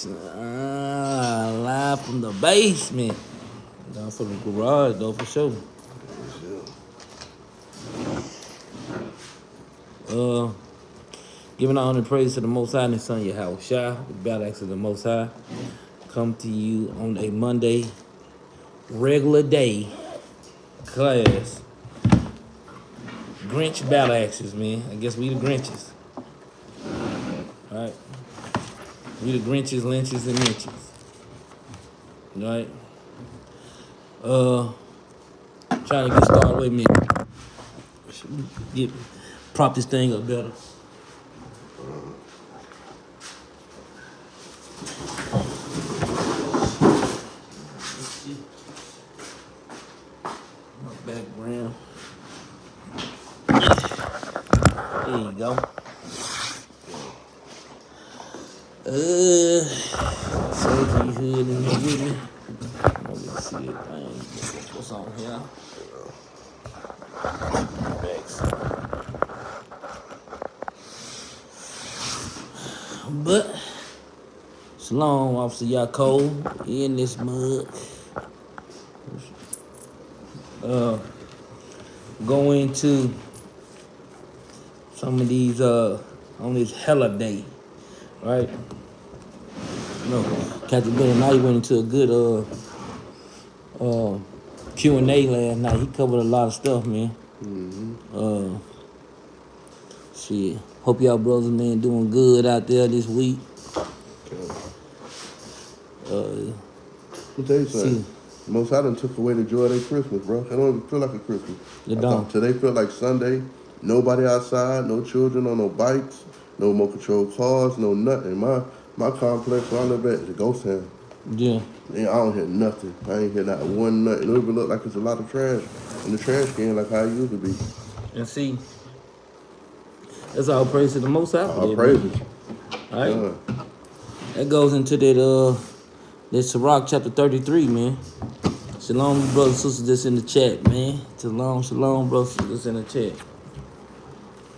Live from the basement. Down from the garage, though, for sure. Giving honor and praise to the Most High and His Son, Yahweh, the Battle Axes of the Most High. Come to you on a Monday, regular day class. Grinch Battle Axes, man. I guess we the Grinches. Alright? We the Grinches, Lynches, and Minches. Right? Trying to get started with me. Prop this thing up better. My background. There you go. Safety hood in here with me. Let me see it. What's on here? But shalom, Officer Yaakov, in this mug. Go into some of these on this hella day, right? No, Captain Benaniyah went into a good Q&A last night. He covered a lot of stuff, man. Shit. Hope y'all brothers, man, doing good out there this week. I'll tell you something. Most High done took away the joy of their Christmas, bro. I don't even feel like a Christmas. It don't. Today feel like Sunday. Nobody outside, no children on no bikes, no more controlled cars, no nothing. My complex where I live at is a ghost town. Yeah. I don't hear nothing. I ain't hear not one nothing. It don't even look like it's a lot of trash in the trash can like how it used to be. And see, that's all praise to the Most High. All praises. All right. That goes into that Sirach chapter 33, man. Shalom, brothers and sisters that's in the chat, man. Shalom, brothers and sisters that's in the chat.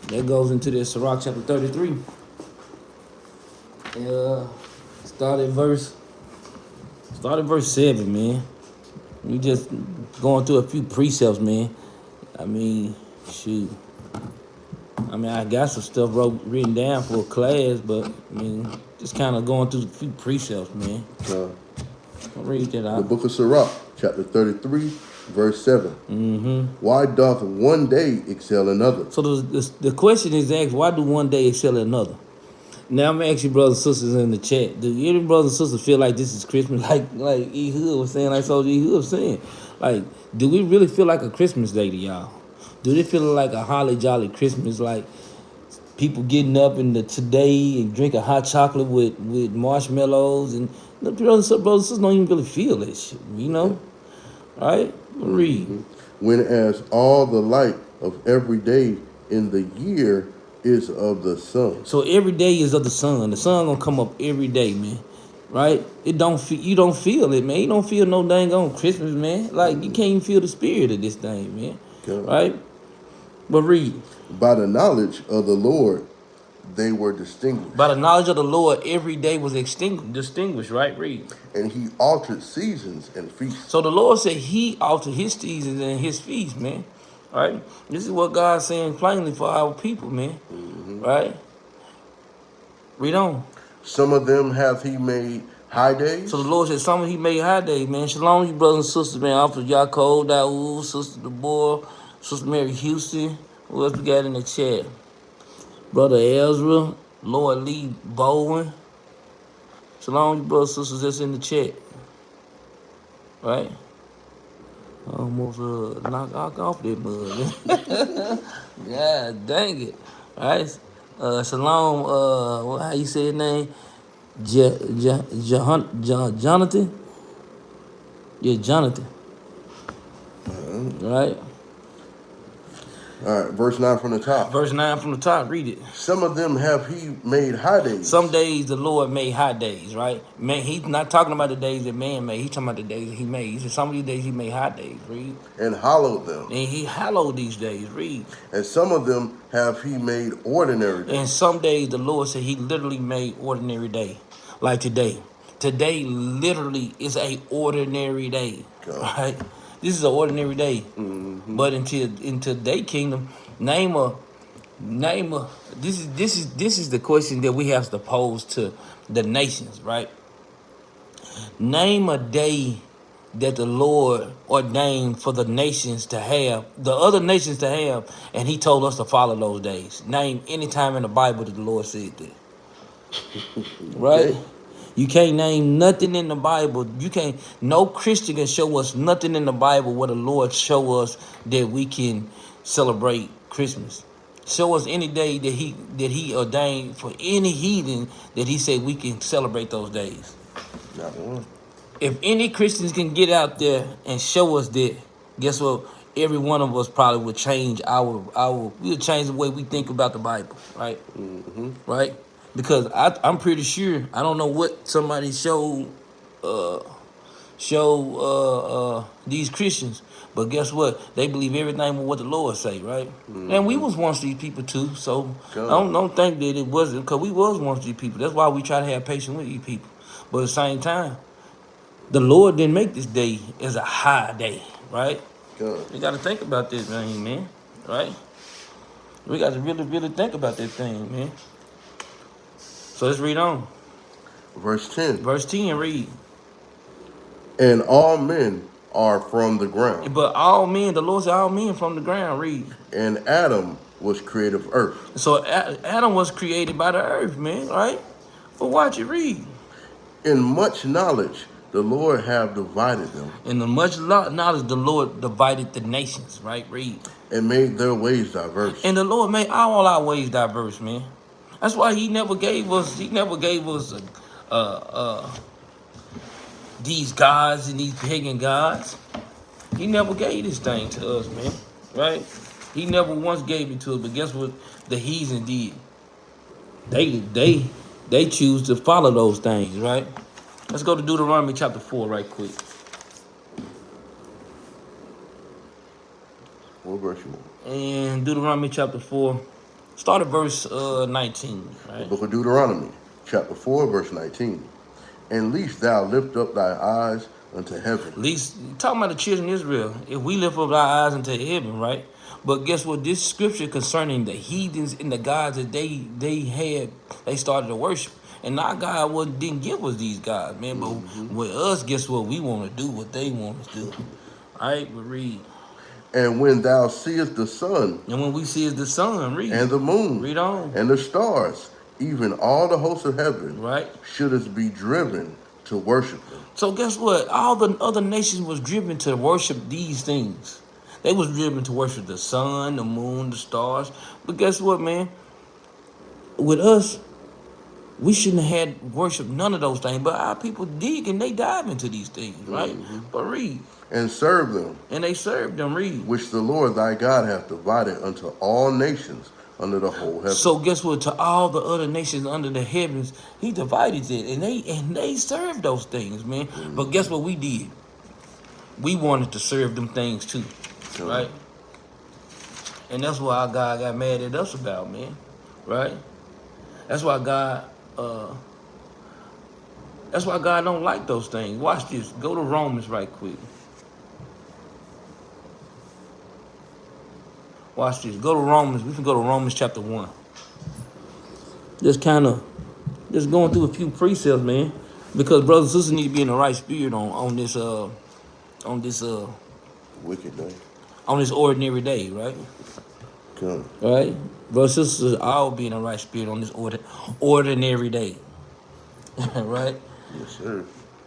That goes into that Sirach chapter 33. Started verse 7, man. We just going through a few precepts, man. I mean, shoot. I got some stuff written down for a class, but I mean, just kind of going through a few precepts, man. I'll read that out. The book of Sirach, chapter 33, verse 7. Why doth one day excel another? So the question is asked, why do one day excel another? Now I'm asking brothers and sisters in the chat, do any brothers and sisters feel like this is Christmas, like E Hood was saying, like Soldier E Hood was saying? Like, do we really feel like a Christmas day to y'all? Do they feel like a holly jolly Christmas, like people getting up in the today and drinking hot chocolate with marshmallows? And the brothers and sisters don't even really feel that shit, you know? All right? Read. When as all the light of every day in the year is of the sun. So every day is of the sun. The sun gonna come up every day, man. Right? You don't feel it, man. You don't feel no dang on Christmas, man. Like you can't even feel the spirit of this thing, man. Right? But read. By the knowledge of the Lord, they were distinguished. By the knowledge of the Lord, every day was distinguished, right? Read. And he altered seasons and feasts. So the Lord said he altered his seasons and his feasts, man. Right? This is what God's saying plainly for our people, man. Right? Read on. Some of them hath he made high days. So the Lord said some of he made high days, man. Shalom, you brothers and sisters, man. Officer Yaakov, Daoud, Sister DeBoer, Sister Mary Houston. Who else we got in the chat? Brother Ezra, Lord Lee Bowen. Shalom, you brothers and sisters that's in the chat. Right? Almost knock off that mug. God dang it. All right. Shalom, how you say his name? Jonathan? Yeah, Jonathan. Right? All right, verse 9 from the top. Verse 9 from the top, read it. Some of them have he made high days. Some days the Lord made high days, right? Man, he's not talking about the days that man made. He's talking about the days that he made. He said some of these days he made high days, read. And hallowed them. And he hallowed these days, read. And some of them have he made ordinary days. And some days the Lord said he literally made ordinary day, like today. Today literally is a ordinary day, right? This is an ordinary day. But until their kingdom, name a this is the question that we have to pose to the nations, right? Name a day that the Lord ordained for the nations to have, the other nations to have, and he told us to follow those days. Name any time in the Bible that the Lord said that. Right? Okay. You can't name nothing in the Bible. No Christian can show us nothing in the Bible where the Lord show us that we can celebrate Christmas. Show us any day that he ordained for any heathen that he said we can celebrate those days. Not one. If any Christians can get out there and show us that, guess what? Every one of us probably would change we'll change the way we think about the Bible, right? Right? Because I'm pretty sure, I don't know what somebody showed these Christians, but guess what? They believe everything with what the Lord say, right? And we was once these people too, so don't think that it wasn't, because we was once these people. That's why we try to have patience with these people. But at the same time, the Lord didn't make this day as a high day, right? You got to think about this thing, man, right? We got to really, really think about that thing, man. So let's read on. Verse 10. Verse 10, read. And all men are from the ground. But all men, the Lord said all men from the ground, read. And Adam was created of earth. So Adam was created by the earth, man, right? But watch it, read. In much knowledge, the Lord have divided them. In the much knowledge, the Lord divided the nations, right? Read. And made their ways diverse. And the Lord made all our ways diverse, man. That's why he never gave us these gods and these pagan gods. He never gave this thing to us, man, right? He never once gave it to us, but guess what the heathen did? They choose to follow those things, right? Let's go to Deuteronomy chapter 4 right quick. What verse you want? And Deuteronomy chapter 4, start at verse 19, right? The book of Deuteronomy, chapter 4, verse 19. And least thou lift up thy eyes unto heaven. Least, talking about the children of Israel, if we lift up our eyes into heaven, right? But guess what? This scripture concerning the heathens and the gods that they started to worship. And our God didn't give us these gods, man. But with us, guess what? We want to do what they want us to do. All right, but read. And when thou seest the sun. And when we see the sun, read. And the moon. Read on. And the stars, even all the hosts of heaven. Right. Shouldest be driven to worship them. So guess what? All the other nations was driven to worship these things. They was driven to worship the sun, the moon, the stars. But guess what, man? With us, we shouldn't have had worship none of those things. But our people dig and they dive into these things, right? But read. And serve them. And they served them, read. Which the Lord thy God hath divided unto all nations under the whole heaven. So guess what? To all the other nations under the heavens, he divided it. And they served those things, man. But guess what we did? We wanted to serve them things too. Right? And that's what our God got mad at us about, man. Right? That's why God don't like those things. Watch this. Go to Romans right quick. Watch this. Go to Romans. We can go to Romans chapter 1. Just going through a few precepts, man. Because brothers and sisters need to be in the right spirit on this wicked day. On this ordinary day, right? Come. Right? Brothers and sisters all be in the right spirit on this ordinary day. Right? Yes, sir.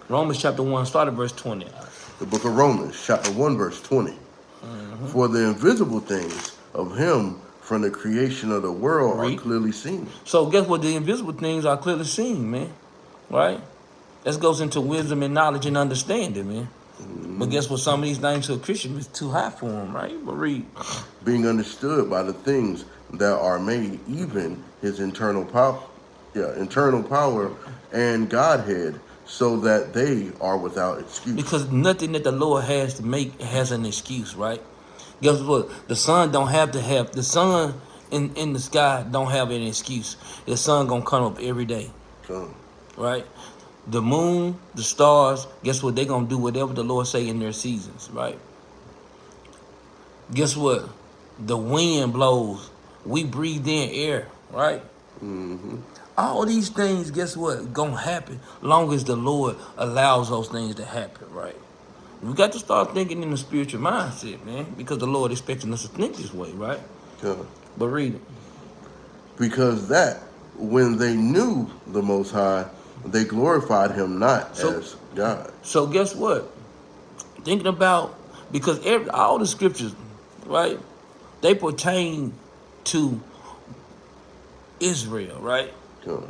Romans chapter 1, start at verse 20. The book of Romans, chapter 1, verse 20. For the invisible things of him from the creation of the world are clearly seen. So guess what? The invisible things are clearly seen, man. Right? That goes into wisdom and knowledge and understanding, man. But guess what? Some of these things to a Christian is too high for them, right? But read. Being understood by the things that are made, even his internal power and Godhead, so that they are without excuse. Because nothing that the Lord has to make has an excuse, right? Guess what? The sun in the sky don't have any excuse. The sun gonna come up every day. Right? The moon, the stars, guess what? They're going to do whatever the Lord say in their seasons, right? Guess what? The wind blows. We breathe in air, right? All these things, guess what? Gonna happen long as the Lord allows those things to happen, right? We got to start thinking in the spiritual mindset, man, because the Lord expecting us to think this way, right? Yeah. But read it. Because that when they knew the Most High, they glorified him not So, as God. so guess what? Thinking about, because all the scriptures, right, they pertain to Israel, right? Yeah.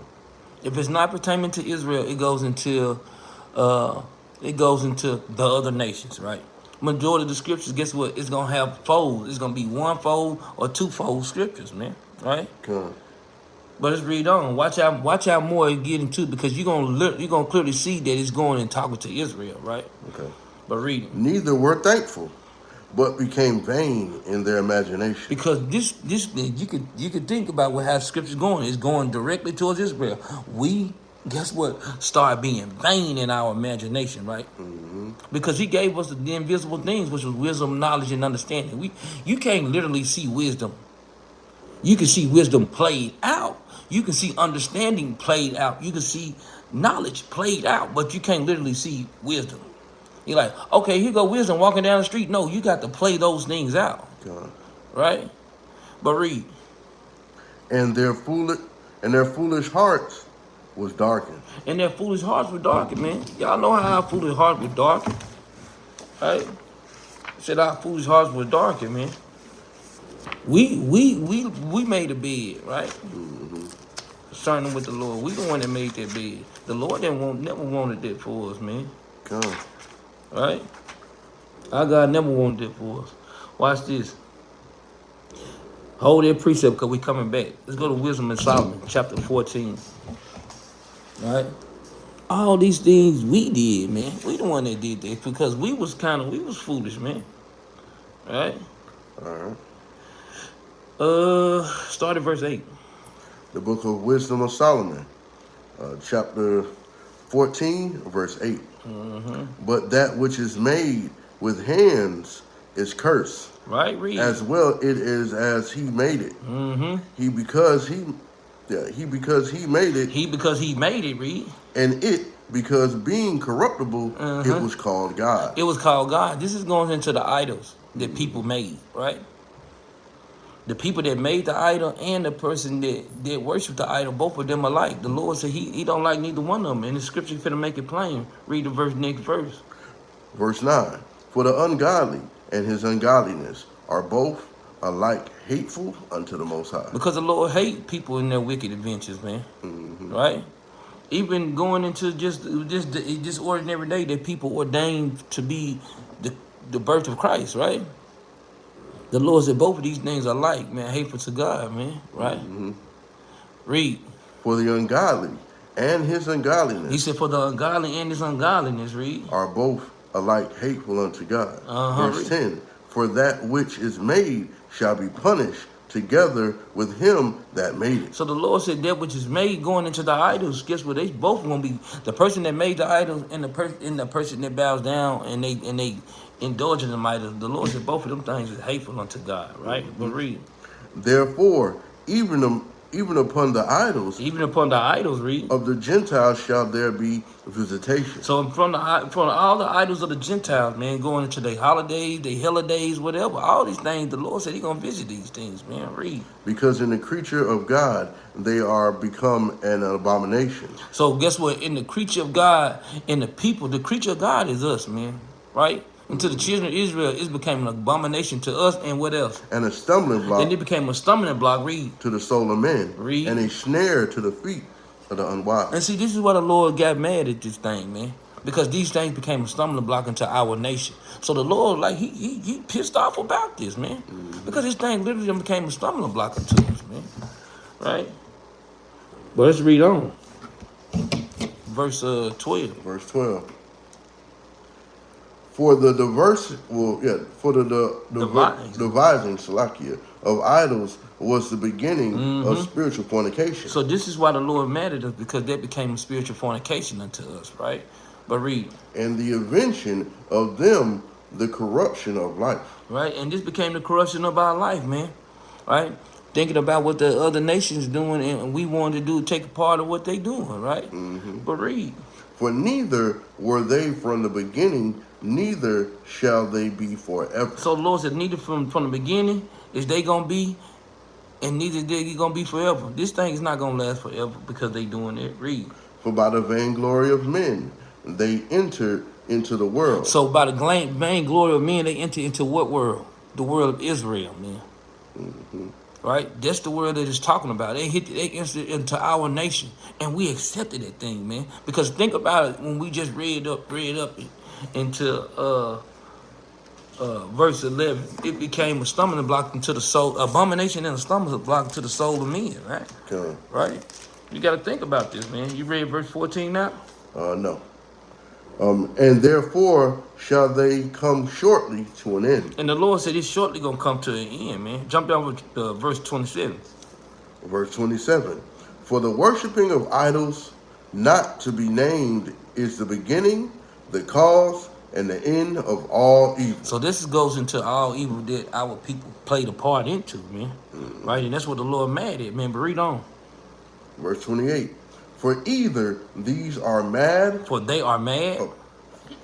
If it's not pertaining to Israel, it goes into the other nations, right? Majority of the scriptures, guess what? It's gonna have folds. It's gonna be one fold or two fold scriptures, man. Right? Yeah. But let's read on. Watch out more and get into it, because you're gonna clearly see that it's going and talking to Israel, right? Okay. But read it. Neither were thankful, but became vain in their imagination. Because this you could think about what how scripture's going. It's going directly towards Israel. We, guess what, start being vain in our imagination, right? Because he gave us the invisible things, which was wisdom, knowledge, and understanding. You can't literally see wisdom. You can see wisdom played out. You can see understanding played out. You can see knowledge played out, but you can't literally see wisdom. You're like, okay, here go wisdom walking down the street. No, you got to play those things out, Yeah. right? But read. And their foolish hearts was darkened. And their foolish hearts were darkened, man. Y'all know how our foolish hearts were darkened, right? Said our foolish hearts were darkened, man. We made a bed, right? Concerning with the Lord, we the one that made that bed. The Lord never wanted that for us, man. Come. Right? Our God never wanted that for us. Watch this. Hold that precept, because we coming back. Let's go to Wisdom in Solomon, chapter 14. Right? All these things we did, man. We the one that did that, because we was foolish, man. Right? All right. Start at verse 8. The book of Wisdom of Solomon, chapter 14, verse 8. But that which is made with hands is cursed. Right, read. As well it is as he made it. Because he made it. Because he made it, read. And it, because being corruptible, it was called God. It was called God. This is going into the idols that people made, right? The people that made the idol and the person that worshiped the idol, both of them alike. The Lord said he don't like neither one of them. And the scripture finna make it plain. Read the next verse. Verse 9. For the ungodly and his ungodliness are both alike hateful unto the Most High. Because the Lord hate people in their wicked adventures, man. Right? Even going into just ordinary day that people ordained to be the birth of Christ, right? The Lord said both of these things are like, man, hateful to God, man, right? Read. For the ungodly and his ungodliness. He said, for the ungodly and his ungodliness, read. Are both alike hateful unto God. Verse 10. For that which is made shall be punished together with him that made it. So the Lord said that which is made going into the idols, guess what? They both gonna be the person that made the idols and the person that bows down and they indulge in them idols. The Lord said both of them things is hateful unto God, right? But read. Therefore, even upon the idols, read. Of the Gentiles shall there be visitation. So from all the idols of the Gentiles, man, going into their holidays, their holidays, whatever, all these things, the Lord said He gonna visit these things, man. Read. Because in the creature of God they are become an abomination. So guess what? In the creature of God, in the people, the creature of God is us, man. Right? And to the children of Israel, it became an abomination to us, and what else? And a stumbling block. Then it became a stumbling block, read. To the soul of men. Read. And a snare to the feet of the unwise. And see, this is why the Lord got mad at this thing, man. Because these things became a stumbling block into our nation. So the Lord, like, he pissed off about this, man. Because this thing literally became a stumbling block into us, man. Right? But let's read on. Verse 12. Verse 12. For the Devising. devising Salakia of idols was the beginning of spiritual fornication. So this is why the Lord mad at us, because that became a spiritual fornication unto us, right? But read. And the invention of them, the corruption of life. Right? And this became the corruption of our life, man. Right? Thinking about what the other nations doing, and we wanted to do, take a part of what they doing, right? But read. For neither were they from the beginning, neither shall they be forever. So the Lord said, neither from the beginning is they gonna be, and neither they gonna be forever. This thing is not gonna last forever because they doing it. Read. For by the vainglory of men they entered into the world. So by the vainglory of men, they enter into what world? The world of Israel, man. Right? That's the world that it's talking about. They entered into our nation, and we accepted that thing, man. Because think about it, when we just read up into verse 11, it became a stumbling block into the soul, abomination and a stumbling block to the soul of men, right? Okay. Right? You got to think about this, man. You read verse 14 now? No. And therefore shall they come shortly to an end. And the Lord said it's shortly going to come to an end, man. Jump down to verse 27. Verse 27. For the worshiping of idols not to be named is the beginning, the cause, and the end of all evil. So this goes into all evil that our people played a part into, man. Right? And that's what the Lord mad at, man. But read on. Verse 28. For either these are mad. For they are mad. Oh,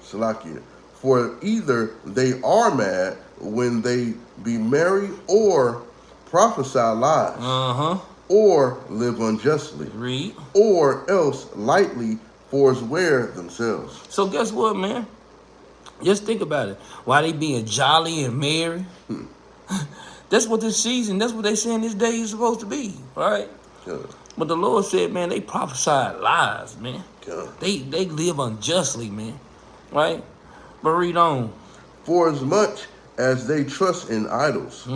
Salakia. For either they are mad when they be merry, or prophesy lies, or live unjustly, Read. or else lightly forswear themselves. So guess what, man? Just think about it. Why they being jolly and merry? That's what this season, that's what they saying this day is supposed to be, right? Yeah. But the Lord said, man, they prophesied lies, man. Yeah. They live unjustly, man. Right? But read on. For as much as they trust in idols,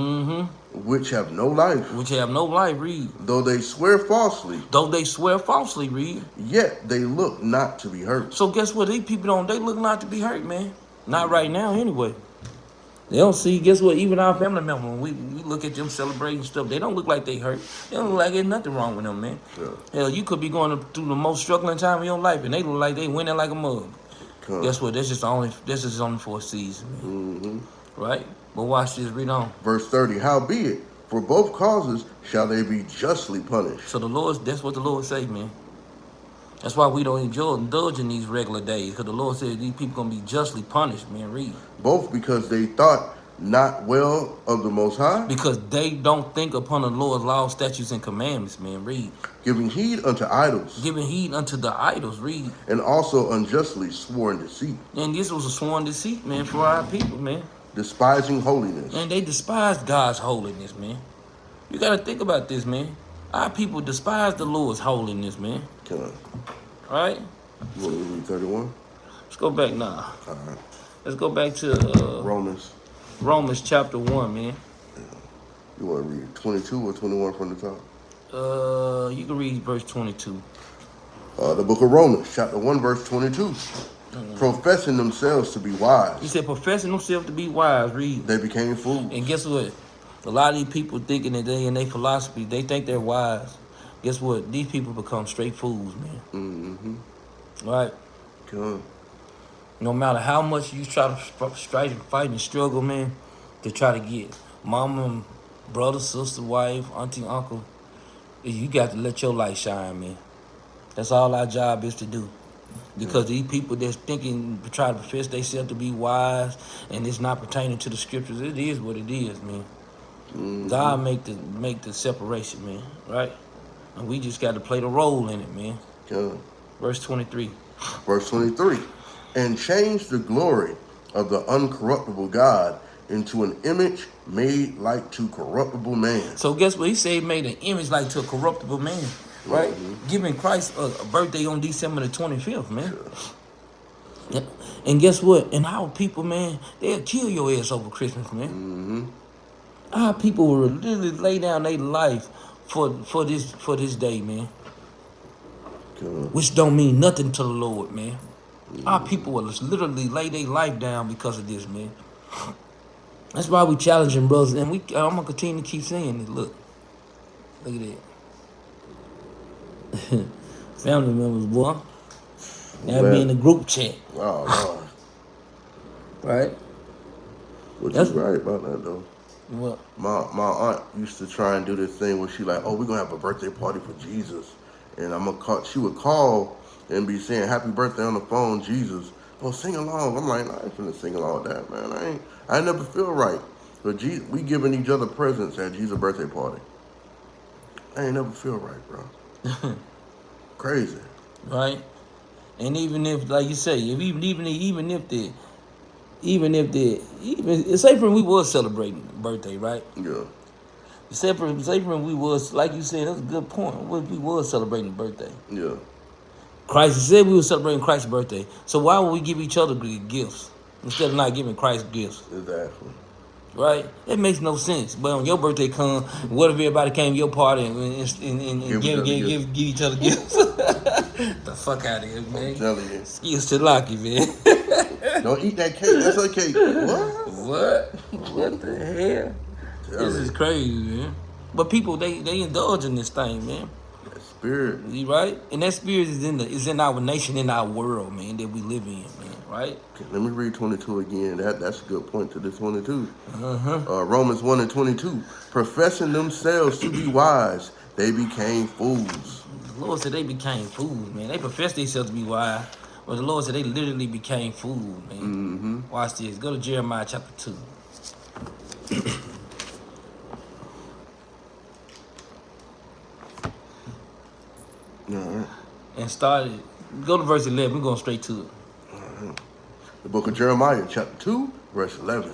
which have no life, Which have no life, read. though they swear falsely, Though they swear falsely, read. yet they look not to be hurt. So guess what? These people they look not to be hurt, man. Not right now, anyway. They don't see, guess what? Even our family members, when we look at them celebrating stuff, they don't look like they hurt. They don't look like there's nothing wrong with them, man. Yeah. Hell, you could be going through the most struggling time of your life, and they look like they winning like a mug. Guess what? This is only for a season, man. Right? But watch this, read on. Verse 30, howbeit, for both causes shall they be justly punished. So that's what the Lord say, man. That's why we don't indulge in these regular days, because the Lord said these people going to be justly punished, man. Read. Both because they thought not well of the Most High. Because they don't think upon the Lord's laws, statutes, and commandments, man. Read. Giving heed unto idols. Giving heed unto the idols. Read. And also unjustly sworn deceit. And this was a sworn deceit, man, for our people, man. Despising holiness. And they despised God's holiness, man. You got to think about this, man. Our people despise the Lord's holiness, man. Can I? Right? You want to read 31? Let's go back now. All right. Let's go back to Romans chapter 1, man. Yeah. You want to read 22 or 21 from the top? You can read verse 22. The book of Romans, chapter 1, verse 22. Professing themselves to be wise. He said, professing themselves to be wise, read. They became fools. And guess what? A lot of these people thinking that they in their philosophy, they think they're wise. Guess what? These people become straight fools, man. Right? Good. No matter how much you try to strive and fight and struggle, man, to try to get mama, brother, sister, wife, auntie, uncle, you got to let your light shine, man. That's all our job is to do. Because these people that's thinking, try to profess themselves to be wise, and it's not pertaining to the scriptures, it is what it is, man. God make the separation, man, right? And we just got to play the role in it, man. Good. Verse 23. Verse 23. And change the glory of the uncorruptible God into an image made like to corruptible man. So guess what? He said he made an image like to a corruptible man, right? Giving Christ a birthday on December the 25th, man. Sure. Yeah. And guess what? And our people, man, they'll kill your ass over Christmas, man. Our people will literally lay down their life for this day, man. Good. Which don't mean nothing to the Lord, man. Our people will literally lay their life down because of this, man. That's why we challenging brothers, and I'm gonna continue to keep saying it. Look at that. Family members, boy. Now be in the group chat. Oh, Lord. Right? But you right about that, though. What? My aunt used to try and do this thing where she like, oh, we're going to have a birthday party for Jesus. And she would call and be saying, happy birthday on the phone, Jesus. Oh, sing along. I'm like, I ain't finna sing along with that, man. I never feel right. But we giving each other presents at Jesus' birthday party. I ain't never feel right, bro. Crazy. Right? And even if, like you say, say for we was celebrating birthday, right? Yeah. Say for we was, like you said, that's a good point. We was celebrating birthday. Yeah. Christ said we were celebrating Christ's birthday. So why would we give each other gifts instead of not giving Christ gifts? Exactly. Right? That makes no sense. But when your birthday come, what if everybody came to your party and give each other gifts? The fuck out of here, man. I'm telling you. Excuse to Lucky, man. Don't eat that cake. That's a cake. What? What the hell? This is crazy, man. But people, they indulge in this thing, man. That spirit. You right? And that spirit is in our nation, in our world, man, that we live in, man. Right? Okay, let me read 22 again. That's a good point to this 22. Romans 1 and 22. Professing themselves to be wise, they became fools. The Lord said they became fools, man. They professed themselves to be wise, but the Lord said they literally became fools, man. Mm-hmm. Watch this. Go to Jeremiah chapter 2. All right. And started. Go to verse 11. We're going straight to it. All right. The book of Jeremiah, chapter 2, verse 11.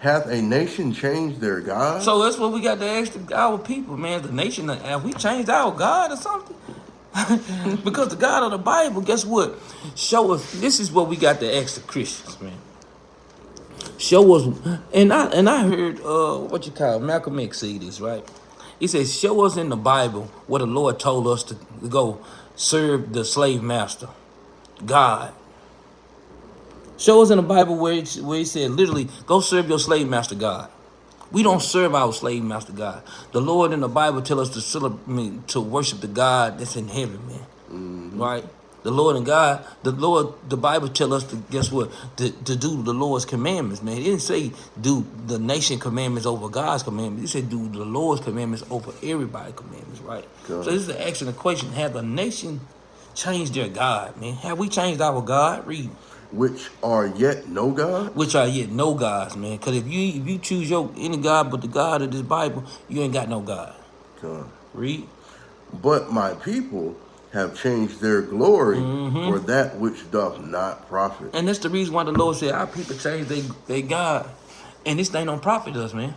Hath a nation changed their God? So that's what we got to ask our people, man. The nation, have we changed our God or something? Because the God of the Bible, guess what? Show us. This is what we got to ask the Christians, man. Show us. And I heard Malcolm X say this, right? He says, show us in the Bible where the Lord told us to go serve the slave master, God. Show us in the Bible where he said, literally, go serve your slave master, God. We don't serve our slave master, God. The Lord in the Bible tell us to worship the God that's in heaven, man. Mm-hmm. Right? The Lord and God, the Bible tell us to, guess what? To do the Lord's commandments, man. It didn't say do the nation commandments over God's commandments. It said do the Lord's commandments over everybody's commandments, right? God. So this is an excellent question. Have the nation changed their God, man? Have we changed our God? Read. Which are yet no God? Which are yet no gods, man. Because if you choose any God but the God of this Bible, you ain't got no God. God. Read. But my people have changed their glory for that which doth not profit. And that's the reason why the Lord said our people changed their God. And this thing don't profit us, man.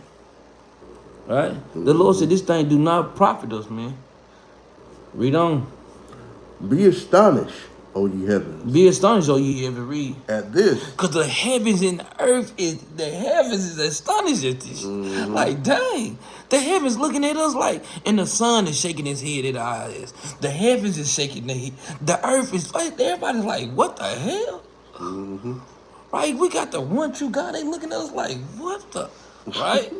Right? The Lord said this thing do not profit us, man. Read on. Be astonished, O ye heavens. Be astonished, O ye heavens. Read. At this. Because the heavens and the earth is astonished at this. Like, dang. The heavens looking at us like, and the sun is shaking his head at our eyes. The heavens is shaking their head. The earth is, everybody's like, what the hell? Right? We got the one true God. They looking at us like, what the? Right?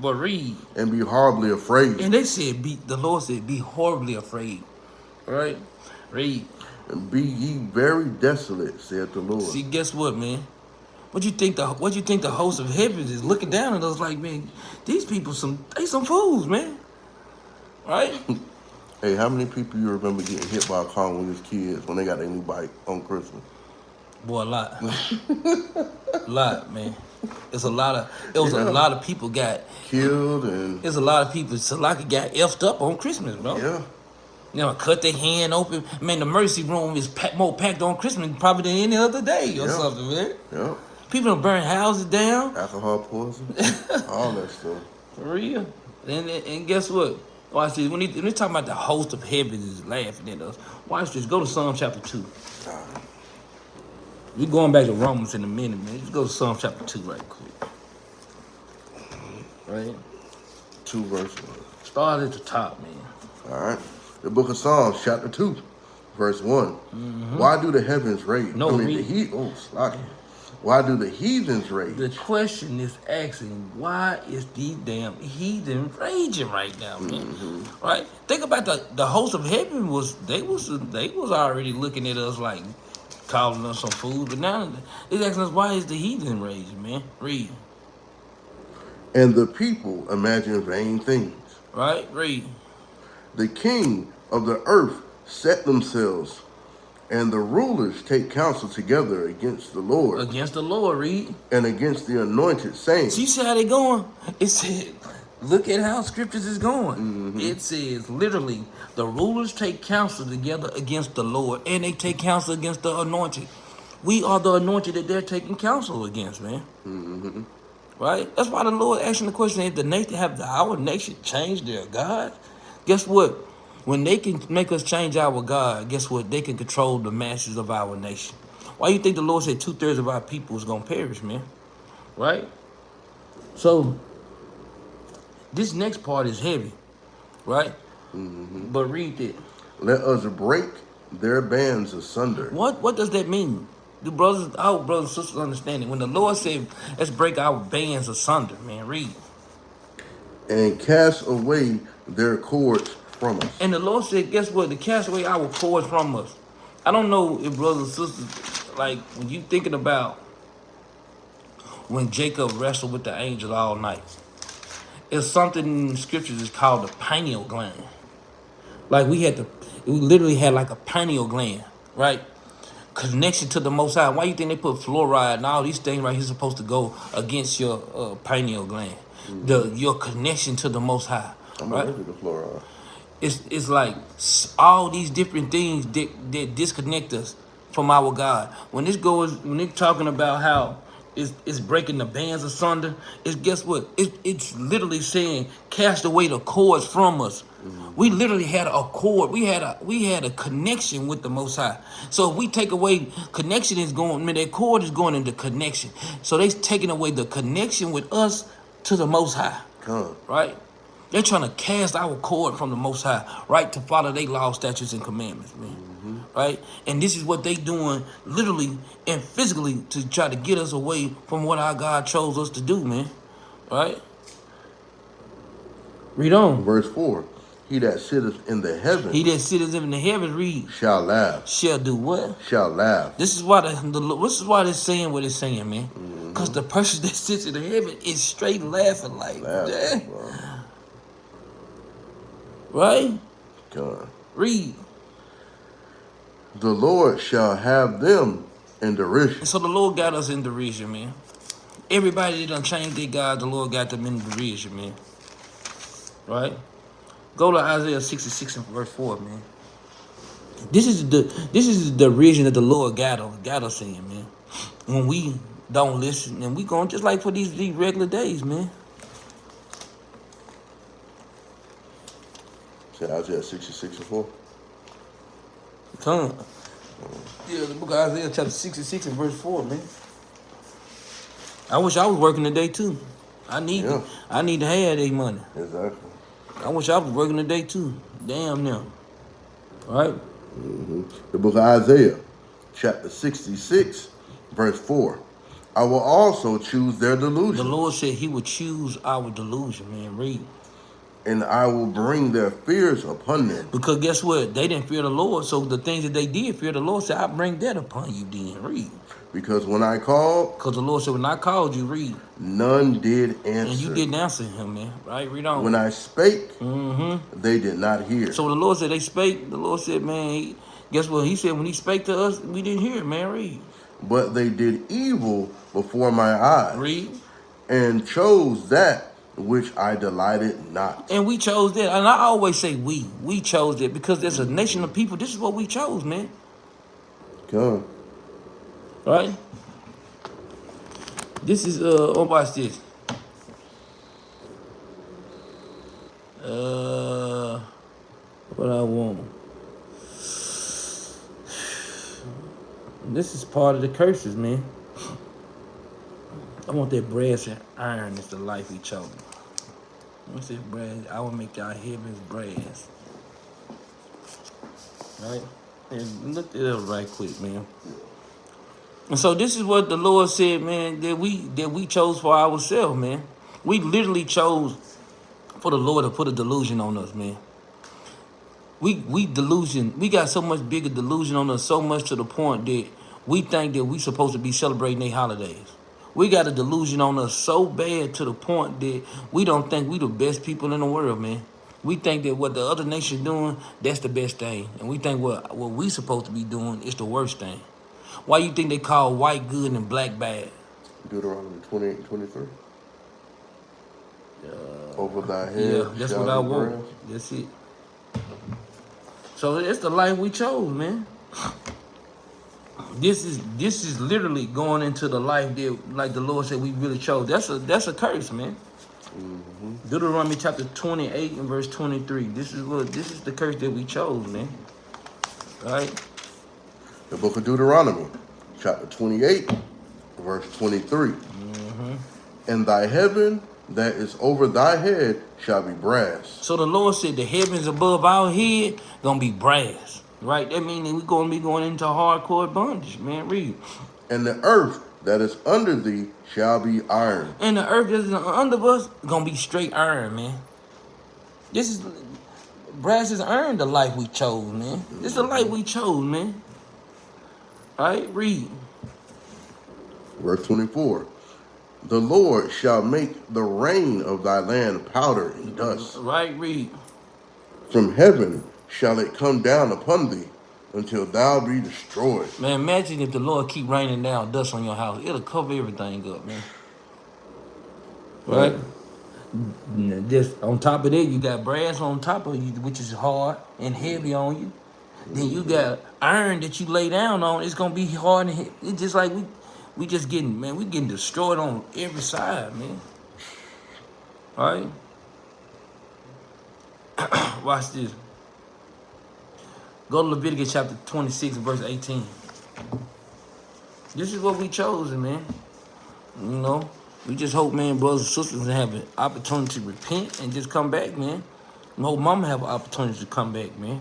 But read. And be horribly afraid. And they said, the Lord said, be horribly afraid. Right? Read. And be ye very desolate, saith the Lord. See, guess what, man? What you think the host of heavens is looking down at us like, man, these people some fools, man. Right? Hey, how many people you remember getting hit by a car when you was kids when they got their new bike on Christmas? Boy, a lot. A lot, man. It was a lot of people got killed, and there's a lot of people. Salaki got effed up on Christmas, bro. Yeah. You know, cut their hand open. Man, the mercy room is more packed on Christmas probably than any other day or something, man. Yeah. People don't burn houses down. Alcohol poison. All that stuff. For real. And guess what? Watch this. When they talking about the host of heaven is laughing at us. Watch this. Go to Psalm chapter 2. We're going back to Romans in a minute, man. Just go to Psalm chapter 2 right quick. Right? 2 verses. Start at the top, man. All right. The book of Psalms, chapter 2, Verse 1. Why do the heavens rage? No, the heat. Oh, slack. Why do the heathens rage? The question is asking, why is these damn heathen raging right now, man? Right? Think about the host of heaven was already looking at us like calling us some food, but now it's asking us, why is the heathen raging, man? Read. And the people imagine vain things. Right? Read. The king of the earth set themselves, and the rulers take counsel together against the Lord. Against the Lord, read. And against the anointed, saying. See how they going? It said, look at how scriptures is going. It says, literally, the rulers take counsel together against the Lord, and they take counsel against the anointed. We are the anointed that they're taking counsel against, man. Right? That's why the Lord asking the question, if our nation changed their God? Guess what? When they can make us change our God, guess what? They can control the masses of our nation. Why you think the Lord said 2/3 of our people is going to perish, man? Right? So, this next part is heavy, right? But read it. Let us break their bands asunder. What does that mean? Our brothers and sisters understand it. When the Lord said, let's break our bands asunder, man, read. And cast away their cords from us. And the Lord said, guess what? To cast away our cords from us. I don't know if brothers and sisters, like, when you thinking about when Jacob wrestled with the angel all night, it's something in the scriptures is called the pineal gland. Like we literally had like a pineal gland, right? Connection to the Most High. Why you think they put fluoride and all these things right here supposed to go against your pineal gland? Your connection to the Most High. I'm right? allergic to fluoride. It's like all these different things that disconnect us from our God. When they're talking about how it's breaking the bands asunder, guess what? It's literally saying cast away the cords from us. We literally had a cord. We had a connection with the Most High. So if we take away connection that cord is going into connection. So they're taking away the connection with us to the Most High. Right? They're trying to cast our cord from the Most High, right, to follow their law, statutes, and commandments, man. Right? And this is what they doing literally and physically to try to get us away from what our God chose us to do, man. Right? Read on. Verse 4. He that sitteth in the heavens. He that sitteth in the heavens, read. Shall laugh. Shall do what? Shall laugh. This is why this is why they're saying what it's saying, man. Because the person that sits in the heaven is straight laughing like that. Right? God. Read. The Lord shall have them in derision. So the Lord got us in derision, man. Everybody that done changed their God, the Lord got them in derision, man. Right? Go to Isaiah 66 and verse 4, man. This is the derision that the Lord got us in, man. When we don't listen, and we going just like for these regular days, man. Say Isaiah 66 and 4. Come. Yeah, the book of Isaiah chapter 66 and verse 4, man. I wish I was working today too. I need to have that money. Exactly. I wish I was working today too. Damn now. Right? The book of Isaiah, chapter 66, verse 4. I will also choose their delusion. The Lord said he would choose our delusion, man. Read. And I will bring their fears upon them. Because guess what? They didn't fear the Lord. So the things that they did fear the Lord said, I bring that upon you then. Read. Because when I called. Because the Lord said, when I called you, read. None did answer. And you didn't answer him, man. Right? Read on. When I spake, they did not hear. So the Lord said they spake. The Lord said, man, guess what? He said when he spake to us, we didn't hear it, man. Read. But they did evil before my eyes. Read. And chose that which I delighted not. And we chose that. And I always say we chose that because there's a nation of people. This is what we chose, man. Come. Right? This is watch this. What I want. This is part of the curses, man. I want that brass and iron is the life we chose. What's this brass? I will make y'all heavens brass. Right? And look it up right quick, man. And so this is what the Lord said, man, that we chose for ourselves, man. We literally chose for the Lord to put a delusion on us, man. We delusion. We got so much bigger delusion on us, so much to the point that we think that we supposed to be celebrating their holidays. We got a delusion on us so bad to the point that we don't think we the best people in the world, man. We think that what the other nation doing, that's the best thing. And we think what we supposed to be doing is the worst thing. Why you think they call white good and black bad? Deuteronomy 28:23. Over thy head. Yeah, that's what I want. That's it. So it's the life we chose, man. This is literally going into the life that, like the Lord said, we really chose. That's a curse, man. Mm-hmm. Deuteronomy chapter 28 and verse 23. This is the curse that we chose, man. Right? The book of Deuteronomy, chapter 28, verse 23. Mm-hmm. And thy heaven that is over thy head shall be brass. So the Lord said the heavens above our head gonna be brass. Right? That means we're gonna be going into hardcore bondage, man. Read. And the earth that is under thee shall be iron. And the earth that is under us gonna be straight iron, man. This is brass has earned the life we chose, man. This is the life we chose, man. All right, read. Verse 24. The Lord shall make the rain of thy land powder and dust. Right, read. From heaven shall it come down upon thee until thou be destroyed. Man, imagine if the Lord keep raining down dust on your house. It'll cover everything up, man. Right? Just on top of that, you got brass on top of you, which is hard and heavy on you. Then you got iron that you lay down on. It's gonna be hard and heavy. It's just like we just getting, man, we getting destroyed on every side, man. All right? Watch this. Go to Leviticus chapter 26, verse 18. This is what we chosen, man. You know, we just hope, man, brothers and sisters have an opportunity to repent and just come back, man. And hope mama have an opportunity to come back, man.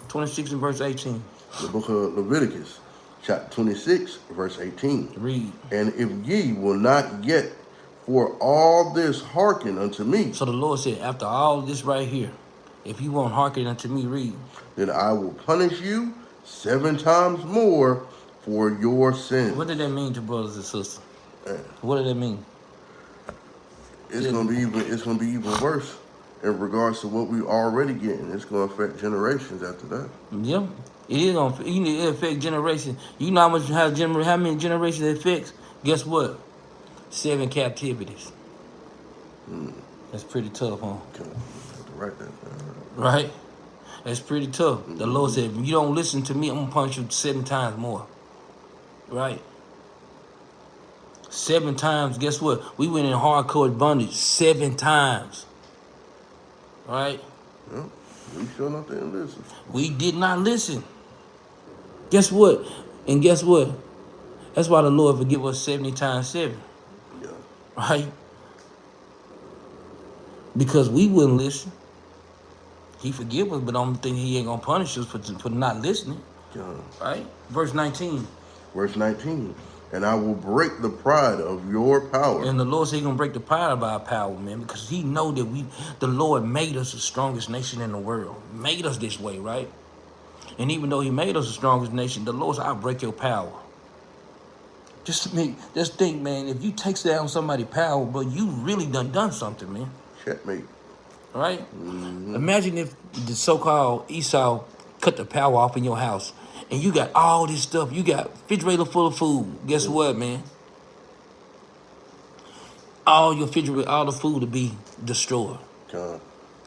26 and verse 18. The book of Leviticus, chapter 26, verse 18. Read. And if ye will not yet for all this hearken unto me. So the Lord said, after all this right here, if you won't hearken unto me, read. Then I will punish you 7 times more for your sin. What did that mean to brothers and sisters? Man, what did that mean? It's gonna be even worse in regards to what we already getting. It's gonna affect generations after that. Yeah, it is gonna affect generations. You know how many generations it affects? Guess what? 7 captivities. That's pretty tough, huh? Right there. Right? That's pretty tough. The Lord said, if you don't listen to me, I'm gonna punish you 7 times more. Right? 7 times, guess what? We went in hardcore bondage 7 times. Right? Yeah, we sure not didn't listen. We did not listen. Guess what? And guess what? That's why the Lord forgive us 70 times 7. Yeah. Right? Because we wouldn't listen. He forgive us, but I don't think he ain't gonna punish us for not listening. Yeah. Right? Verse 19. Verse 19. And I will break the pride of your power. And the Lord said he's gonna break the pride of our power, man, because he know that the Lord made us the strongest nation in the world. Made us this way, right? And even though he made us the strongest nation, the Lord said, I'll break your power. Just think, man, if you take down somebody's power, but you really done something, man. Checkmate. Right? Mm-hmm. Imagine if the so-called Esau cut the power off in your house and you got all this stuff. You got refrigerator full of food. Guess what, man? All your refrigerator, all the food will be destroyed.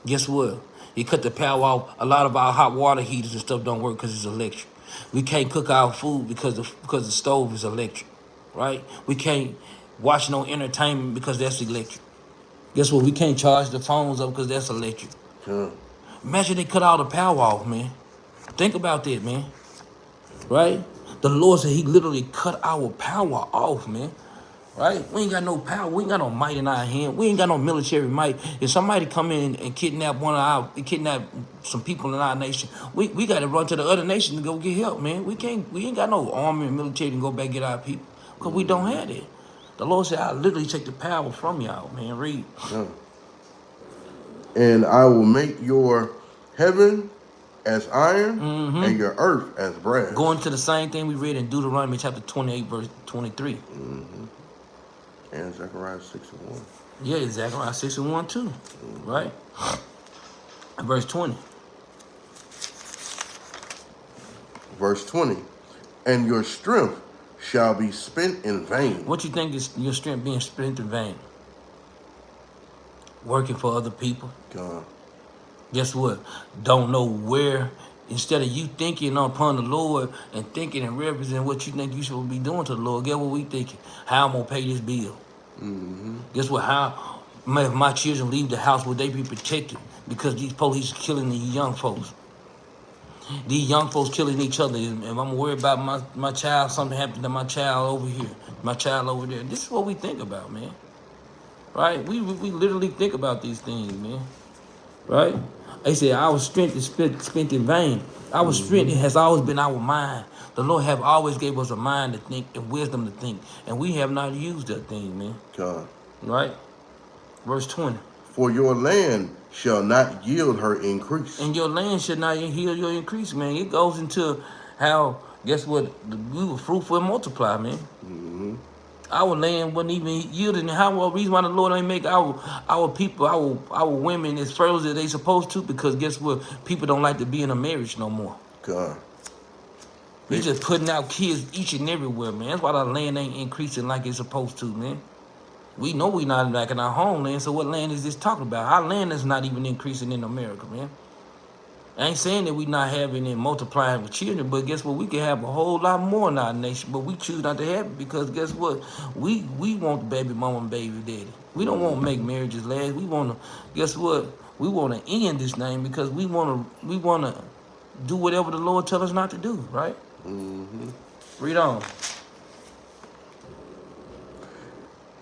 Guess what? You cut the power off. A lot of our hot water heaters and stuff don't work because it's electric. We can't cook our food because the stove is electric. Right? We can't watch no entertainment because that's electric. Guess what? We can't charge the phones up because that's electric. Imagine they cut all the power off, man. Think about that, man. Right? The Lord said he literally cut our power off, man. Right? We ain't got no power. We ain't got no might in our hand. We ain't got no military might. If somebody come in and kidnap some people in our nation, we got to run to the other nation to go get help, man. We ain't got no army and military to go back get our people because we don't have it. The Lord said, I literally take the power from y'all, man. Read. Yeah. And I will make your heaven as iron and your earth as brass. Going to the same thing we read in Deuteronomy chapter 28, verse 23. And Zechariah 6:1. Yeah, Zechariah 6:1 too. Right? Verse 20. Verse 20. And your strength shall be spent in vain. What you think is your strength being spent in vain? Working for other people. God. Guess what? Don't know where. Instead of you thinking upon the Lord and thinking and representing what you think you should be doing to the Lord, guess what we thinking? How I'm going to pay this bill. Guess what? How, if my children leave the house, would they be protected? Because these police are killing these young folks. These young folks killing each other. If I'm worried about my child, something happened to my child over here, my child over there. This is what we think about, man. Right? We literally think about these things, man. Right? They say our strength is spent in vain. Our strength has always been our mind. The Lord have always gave us a mind to think and wisdom to think. And we have not used that thing, man. God. Right? Verse 20. For your land shall not yield her increase. And your land should not yield your increase, man. It goes into how, guess what? We were fruitful and multiply, man. Our land wasn't even yielding. How reason why the Lord ain't make our people, our women as fertile as they supposed to? Because guess what? People don't like to be in a marriage no more. God. We just putting out kids each and everywhere, man. That's why our land ain't increasing like it's supposed to, man. We know we not back in our homeland, so what land is this talking about? Our land is not even increasing in America, man. I ain't saying that we not having and multiplying with children, but guess what? We can have a whole lot more in our nation, but we choose not to have it because guess what? We want the baby mama and baby daddy. We don't want to make marriages last. We want to, guess what? We want to end this thing because we want to do whatever the Lord tell us not to do, right? Read on.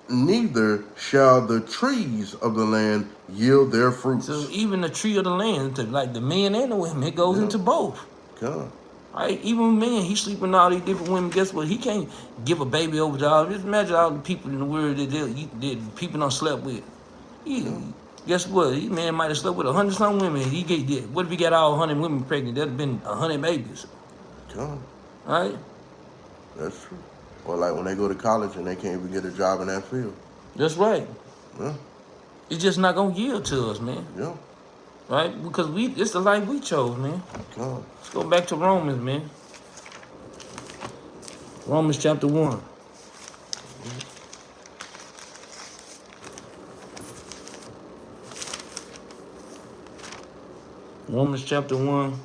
Neither shall the trees of the land yield their fruits. So even the tree of the land, like the men and the women, it goes into both. God. Right? Even men, he sleeping with all these different women. Guess what? He can't give a baby over to all. Just imagine all the people in the world that people don't slept with. Guess what? This man might have slept with 100-some women. What if he got all 100 women pregnant? That'd have been 100 babies. God. Right? That's true. Or like when they go to college and they can't even get a job in that field. That's right. Yeah. It's just not gonna yield to us, man. Yeah. Right? Because it's the life we chose, man. God. Let's go back to Romans, man. Romans chapter 1. Romans chapter 1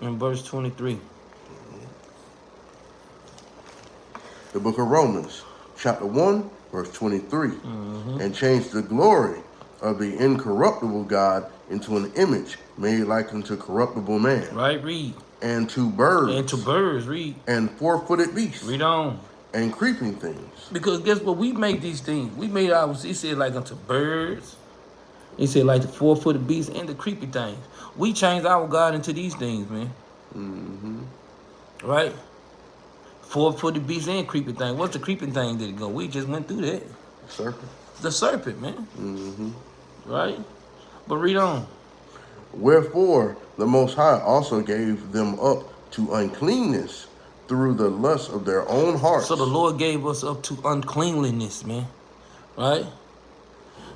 and verse 23. The book of Romans, chapter 1, verse 23. And changed the glory of the incorruptible God into an image made like unto corruptible man. Right, read. And to birds. And to birds, read. And four-footed beasts. Read on. And creeping things. Because guess what? We make these things. We made he said like unto birds. He said like the four-footed beasts and the creepy things. We changed our God into these things, man. Right? Four-footed beasts and creepy thing. What's the creeping thing that it go? We just went through that. Serpent. The serpent, man. Right? But read on. Wherefore the Most High also gave them up to uncleanness through the lust of their own hearts. So the Lord gave us up to uncleanliness, man. Right?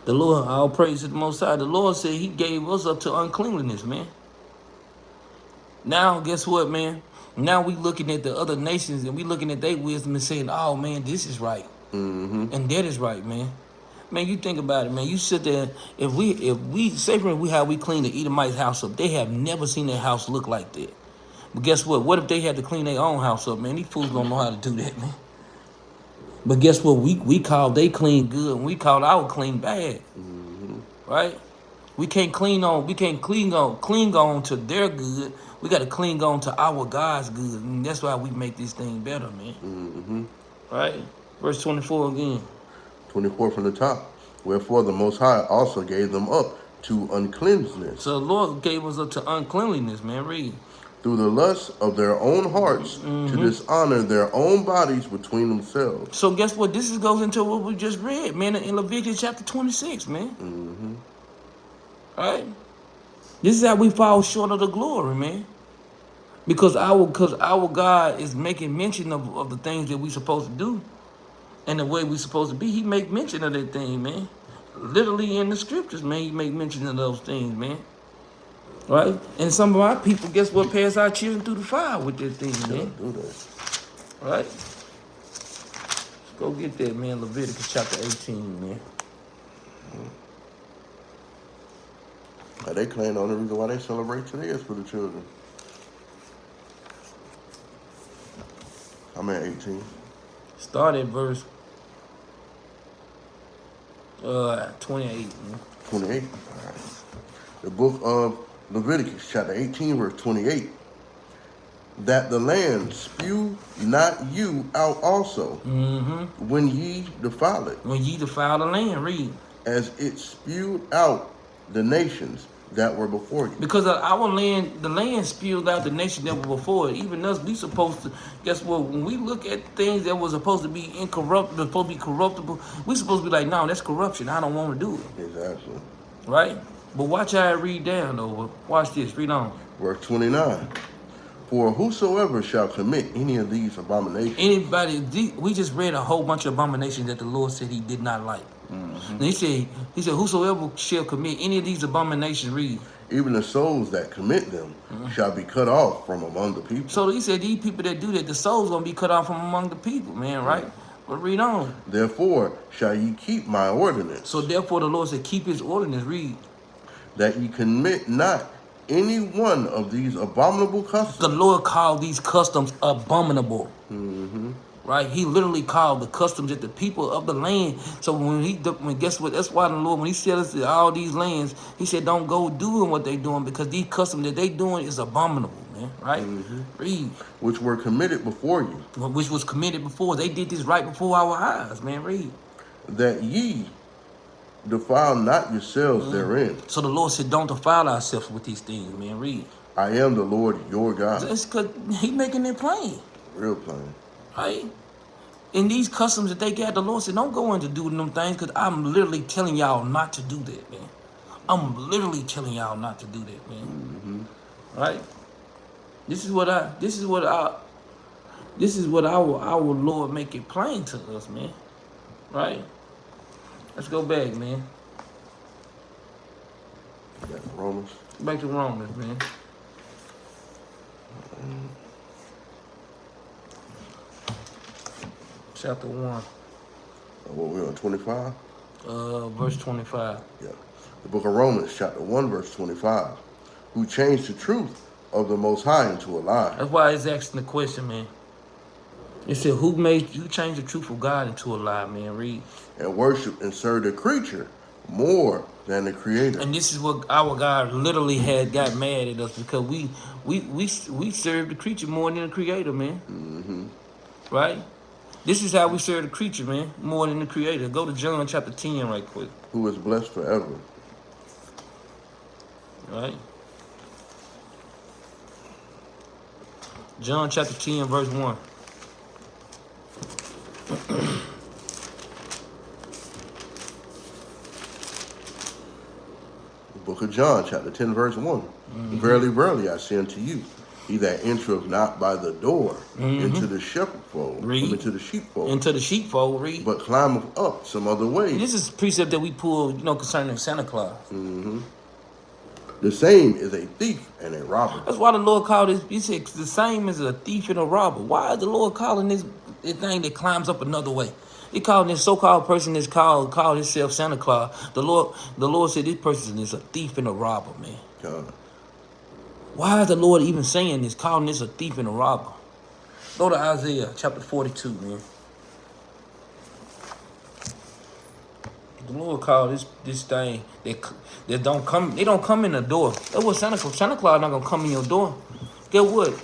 The Lord, all praise to the Most High. The Lord said he gave us up to uncleanliness, man. Now, guess what, man? Now we looking at the other nations and we looking at their wisdom and saying, oh, man, this is right. And that is right, man. Man, you think about it, man. You sit there, if we say for how we clean the Edomite's house up, they have never seen their house look like that. But guess what? What if they had to clean their own house up, man? These fools don't know how to do that, man. But guess what? We call they clean good and we call our clean bad. Right? We can't cling on to their good. We got to cling on to our God's good. And that's why we make this thing better, man. Right? Verse 24 again. 24 from the top. Wherefore the Most High also gave them up to uncleanness So the Lord gave us up to uncleanliness, man. Read. through the lust of their own hearts to dishonor their own bodies between themselves. So guess what? This goes into what we just read, man, in Leviticus chapter 26, man. All right? This is how we fall short of the glory, man. Because our God is making mention of the things that we supposed to do and the way we supposed to be. He make mention of that thing, man. Literally in the scriptures, man, he make mention of those things, man. Right? And some of our people, guess what, pass our children through the fire with that thing, man. Do that. Right? Let's go get that, man. Leviticus chapter 18, man. They claim the only reason why they celebrate today is for the children. I'm at 18. Start at verse 28, man. 28. All right. The book of Leviticus, chapter 18, verse 28. That the land spew not you out also when ye defile it, When ye defile the land, read. as it spewed out the nations that were before you. Because our land, the land spewed out the nation that were before it. Even us, we supposed to, guess what, when we look at things that was supposed to be incorruptible, supposed to be corruptible, we supposed to be like, no, that's corruption. I don't want to do it. Exactly. Right? But watch how I read down, though. Watch this. Read on. Verse 29. For whosoever shall commit any of these abominations. Anybody, we just read a whole bunch of abominations that the Lord said he did not like. And he said, whosoever shall commit any of these abominations, read. Even the souls that commit them shall be cut off from among the people. So he said, these people that do that, the soul's going to be cut off from among the people, man, right? But read on. Therefore shall ye keep my ordinance. So therefore the Lord said, keep his ordinance, read. That ye commit not any one of these abominable customs. The Lord called these customs abominable. Right? He literally called the customs that the people of the land. So guess what? That's why the Lord, when he said us to all these lands, he said, don't go doing what they doing, because these customs that they doing is abominable, man. Right? Read. Which were committed before you. Which was committed before. They did this right before our eyes, man. Read. That ye defile not yourselves therein. So the Lord said, don't defile ourselves with these things, man. Read. I am the Lord your God. That's because he making it plain. Real plain. Right? In these customs that they got, the Lord said, don't go into doing them things, because I'm literally telling y'all not to do that, man. I'm literally telling y'all not to do that, man. Right? This is what our Lord make it plain to us, man. Right? Let's go back, man. Back to Romans. Back to Romans, man. Chapter 1. What we on, 25? Verse 25. Yeah. The book of Romans, chapter 1, verse 25. Who changed the truth of the Most High into a lie. That's why it's asking the question, man. It said, who made you change the truth of God into a lie, man? Read. And worship and serve the creature more than the Creator. And this is what our God literally got mad at us, because we serve the creature more than the Creator, man. Right? This is how we serve the creature, man, more than the Creator. Go to John chapter 10 right quick. Who is blessed forever. Right? John chapter 10, verse 1. The book of John, chapter 10, verse 1. Verily, verily, I say unto you, he that entereth not by the door into the sheepfold, into the sheepfold. Into the sheepfold, read. But climbeth up some other way. This is precept that we pull, concerning Santa Claus. The same is a thief and a robber. That's why the Lord called this. He said the same as a thief and a robber. Why is the Lord calling this thing that climbs up another way? He called this so-called person that's called himself Santa Claus. The Lord said this person is a thief and a robber, man. God. Why is the Lord even saying this, calling this a thief and a robber? Go to Isaiah chapter 42, man. The Lord called this thing that don't come. They don't come in the door. That's what Santa Claus not gonna come in your door. Get what?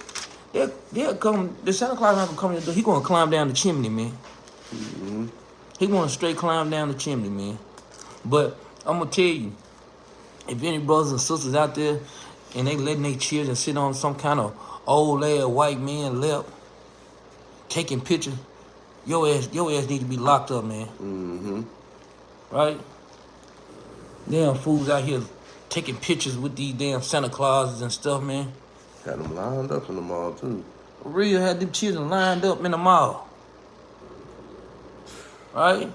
They'll come. The Santa Claus not gonna come in the door. He gonna climb down the chimney, man. He want to straight climb down the chimney, man. But I'm gonna tell you, if any brothers and sisters out there and they letting their children sit on some kind of old ass white man lap, taking pictures, your ass need to be locked up, man. Mm-hmm. Right? Damn fools out here taking pictures with these damn Santa Clauses and stuff, man. Had them lined up in the mall too. Real had them children lined up in the mall. Right?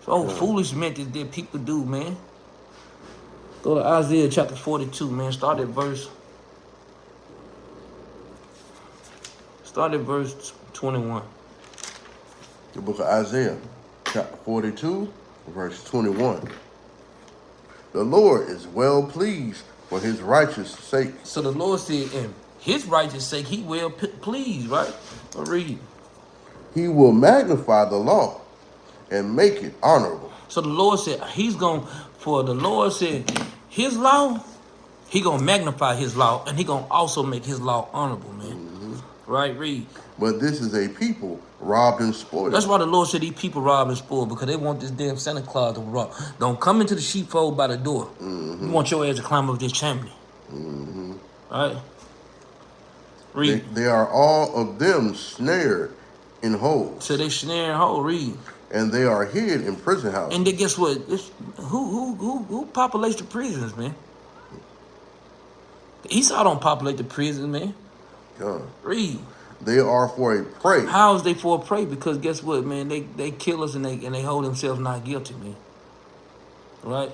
So foolish meant that people do, man. Go to Isaiah chapter 42, man. Start at verse 21. The book of Isaiah, chapter 42, verse 21. The Lord is well pleased for his righteous sake. So the Lord said, in his righteous sake, he well pleased, right? I'll read. He will magnify the law and make it honorable. So the Lord said, the Lord said, his law, he gonna magnify his law, and he gonna also make his law honorable, man. Mm-hmm. Right, read. But this is a people robbed and spoiled. That's why the Lord said these people robbed and spoiled, because they want this damn Santa Claus to rob. Don't come into the sheepfold by the door. Mm-hmm. You want your ass to climb up this chimney. Mm-hmm. Right? Read. They are all of them snared in holes. So they snare in holes, read. And they are hid in prison houses. And then guess what? Who populates the prisons, man? Esau don't populate the prisons, man. God. Read. They are for a prey. How is they for a prey? Because guess what, man? They kill us and they hold themselves not guilty, man. Right?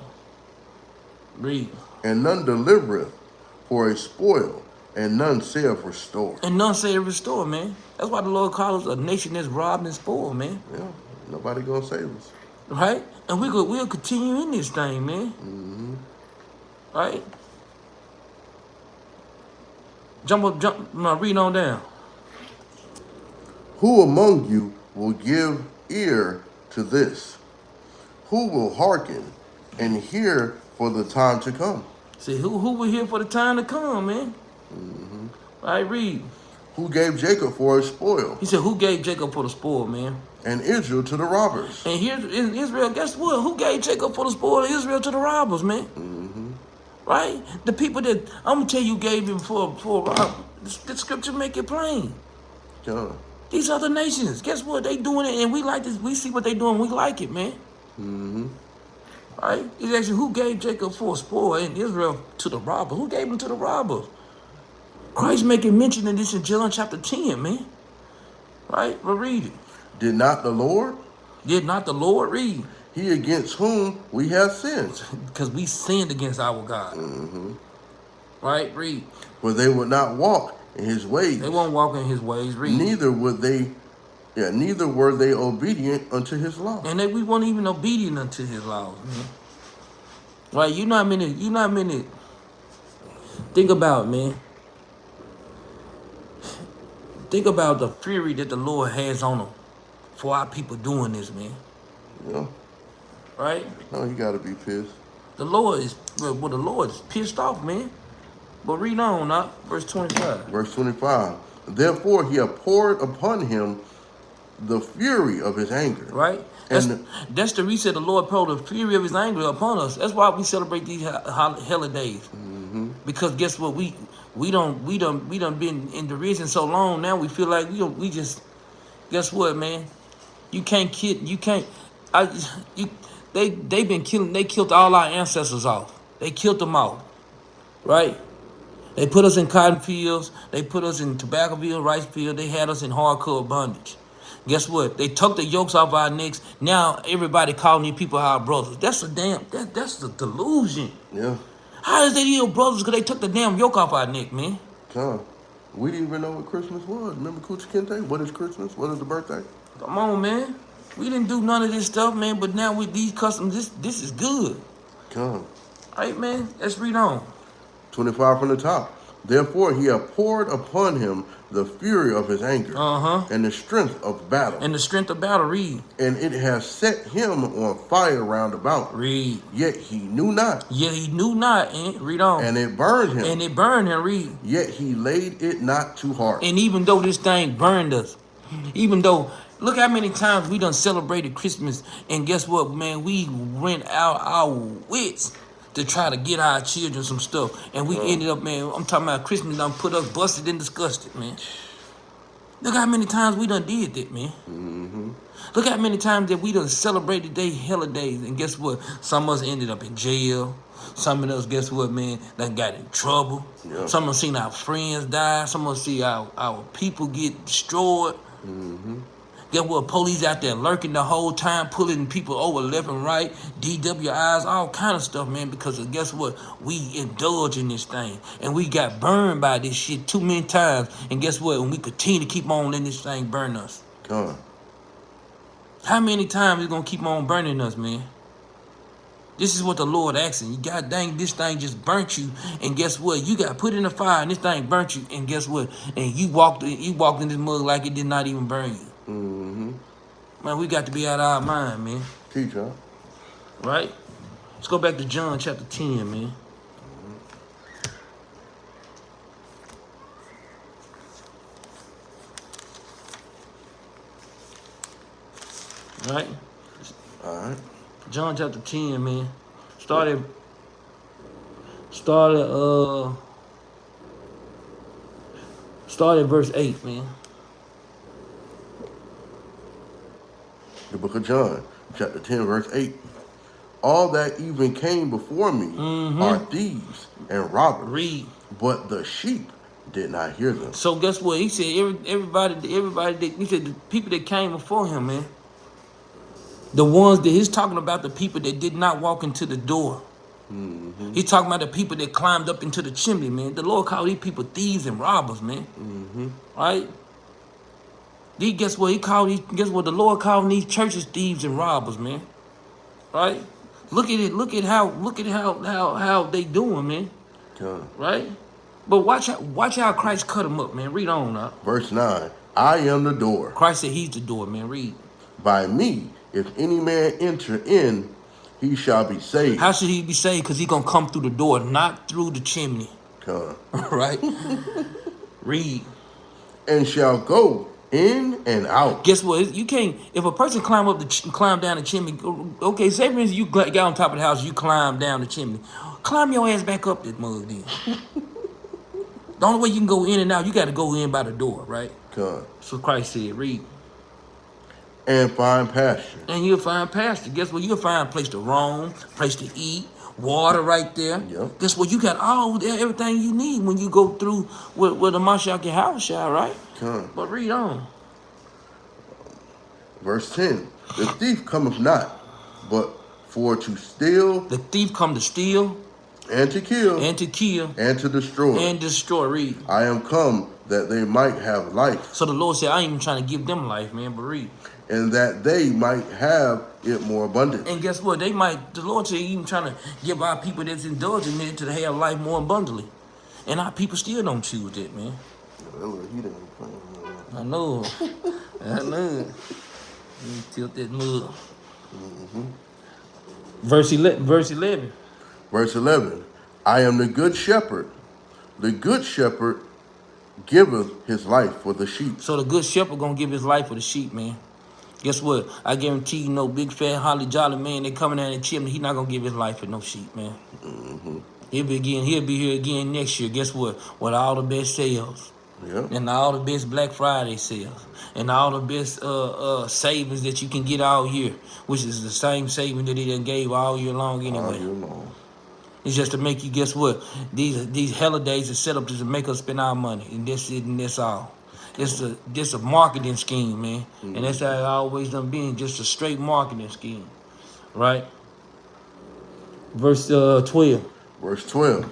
Read. And none delivereth for a spoil, and none saith restore. And none say restore, man. That's why the Lord calls us a nation that's robbed and spoiled, man. Yeah. Nobody gonna save us. Right? And we'll continue in this thing, man. Mm-hmm. Right? Read on down. Who among you will give ear to this? Who will hearken and hear for the time to come? See, who will hear for the time to come, man? Mm-hmm. Right, read. Who gave Jacob for a spoil? He said, who gave Jacob for the spoil, man? And Israel to the robbers. And here in Israel, guess what? Who gave Jacob for the spoil? Israel to the robbers, man. Mm-hmm. Right? The people that, I'm going to tell you, gave him for the scripture make it plain. Yeah. These other nations, guess what? They doing it, and we like this. We see what they doing. We like it, man. Mm-hmm. Right? He's asking, who gave Jacob for a spoil and Israel to the robbers? Who gave him to the robbers? Christ making mention of this in John chapter 10, man. Right? We'll read it. Did not the Lord? Did not the Lord? Read. He against whom we have sinned. Because we sinned against our God. Mm-hmm. Right? Read. For they would not walk in his ways. They won't walk in his ways. Read. Neither were they obedient unto his law. And we weren't even obedient unto his laws, man. Right? You not many. Think about, man. Think about the fury that the Lord has on them for our people doing this, man. Yeah. Right? No, you gotta be pissed. The Lord is pissed off, man. But read on, now, verse 25. Verse 25. Therefore he hath poured upon him the fury of his anger. Right? That's the reason the Lord poured the fury of his anger upon us. That's why we celebrate these holidays. Mm-hmm. Because guess what? We done been in derision so long now. We feel like we just. Guess what, man? You can't kid. You can't. They've been killing. They killed all our ancestors off. They killed them off. Right? They put us in cotton fields. They put us in tobacco fields, rice fields. They had us in hardcore bondage. Guess what? They took the yokes off our necks. Now everybody calling you people our brothers. That's the delusion. Yeah. How is they your brothers? Because they took the damn yoke off our neck, man. John, we didn't even know what Christmas was. Remember Coochie Kente? What is Christmas? What is the birthday? Come on, man. We didn't do none of this stuff, man. But now with these customs, this is good. Come. All right, man. Let's read on. 25 from the top. Therefore he hath poured upon him the fury of his anger, and the strength of battle. And the strength of battle, read. And it has set him on fire round about. Read. Yet he knew not. Yet he knew not, read on. And it burned him. And it burned him, read. Yet he laid it not to heart. And even though this thing burned us, even though Look how many times we done celebrated Christmas, and guess what, man? We went out our wits to try to get our children some stuff, and we ended up, man. I'm talking about Christmas done put us busted and disgusted, man. Look how many times we done did that, man. Look how many times that we done celebrated their holidays, and guess what? Some of us ended up in jail. Some of us, guess what, man, done got in trouble. Yeah. Some of us seen our friends die. Some of us see our people get destroyed. Get what? Police out there lurking the whole time, pulling people over left and right, DWIs, all kind of stuff, man. Because of, guess what? We indulge in this thing, and we got burned by this shit too many times. And guess what? And we continue to keep on letting this thing burn us. Come on. How many times is gonna keep on burning us, man? This is what the Lord asking. You God dang, this thing just burnt you, and guess what? You got put in the fire, and this thing burnt you, and guess what? And you walked in this mug like it did not even burn you. Man, we got to be out of our mind, man. Teach, huh? Right? Let's go back to John chapter 10, man. Right? All right. John chapter 10, man. Started verse 8, man. The book of John, chapter 10, verse 8. All that even came before me are thieves and robbers. Read. But the sheep did not hear them. So guess what? He said everybody he said the people that came before him, man. The ones that he's talking about, the people that did not walk into the door. He's talking about the people that climbed up into the chimney, man. The Lord called these people thieves and robbers, man. Right? Guess what? Guess what? The Lord called these churches thieves and robbers, man. Right? Look at it. Look at how they doing, man. Right? But watch how Christ cut them up, man. Read on now. Verse 9. I am the door. Christ said he's the door, man. Read. By me, if any man enter in, he shall be saved. How should he be saved? Because he's going to come through the door, not through the chimney. Right? Read. And shall go in and out. Guess what? You can't. If a person climb down the chimney. Okay, say for instance you got on top of the house, you climb down the chimney. Climb your ass back up that mug then. The only way you can go in and out, you got to go in by the door, right? So Christ said, read. And find pasture. And you'll find pasture. Guess what? You'll find a place to roam, place to eat, water right there. Yep. Guess what? You got everything you need when you go through with the Mashiach and Harushai, right? But read on. Verse 10. The thief cometh not, but for to steal. The thief come to steal. And to kill. And to kill. And to destroy. And destroy. Read. I am come that they might have life. So the Lord said, I ain't even trying to give them life, man, but read. And that they might have it more abundant. And guess what? The Lord said, even trying to give our people that's indulging in it to have life more abundantly. And our people still don't choose that, man. I know. I know. Let me tilt that mug. Verse 11. Verse 11. I am the good shepherd. The good shepherd giveth his life for the sheep. So the good shepherd gonna give his life for the sheep, man. Guess what? I guarantee you, no big fat holly jolly man that coming down the chimney, he not gonna give his life for no sheep, man. He'll be here again next year. Guess what? With all the best sales. Yep. And all the best Black Friday sales. And all the best savings that you can get all year. Which is the same saving that he done gave all year long anyway. All year long. It's just to make you, guess what? These holidays are set up to make us spend our money. And that's it and that's all. It's a marketing scheme, man. And that's how it always done been. Just a straight marketing scheme. Right? Verse 12. Verse 12.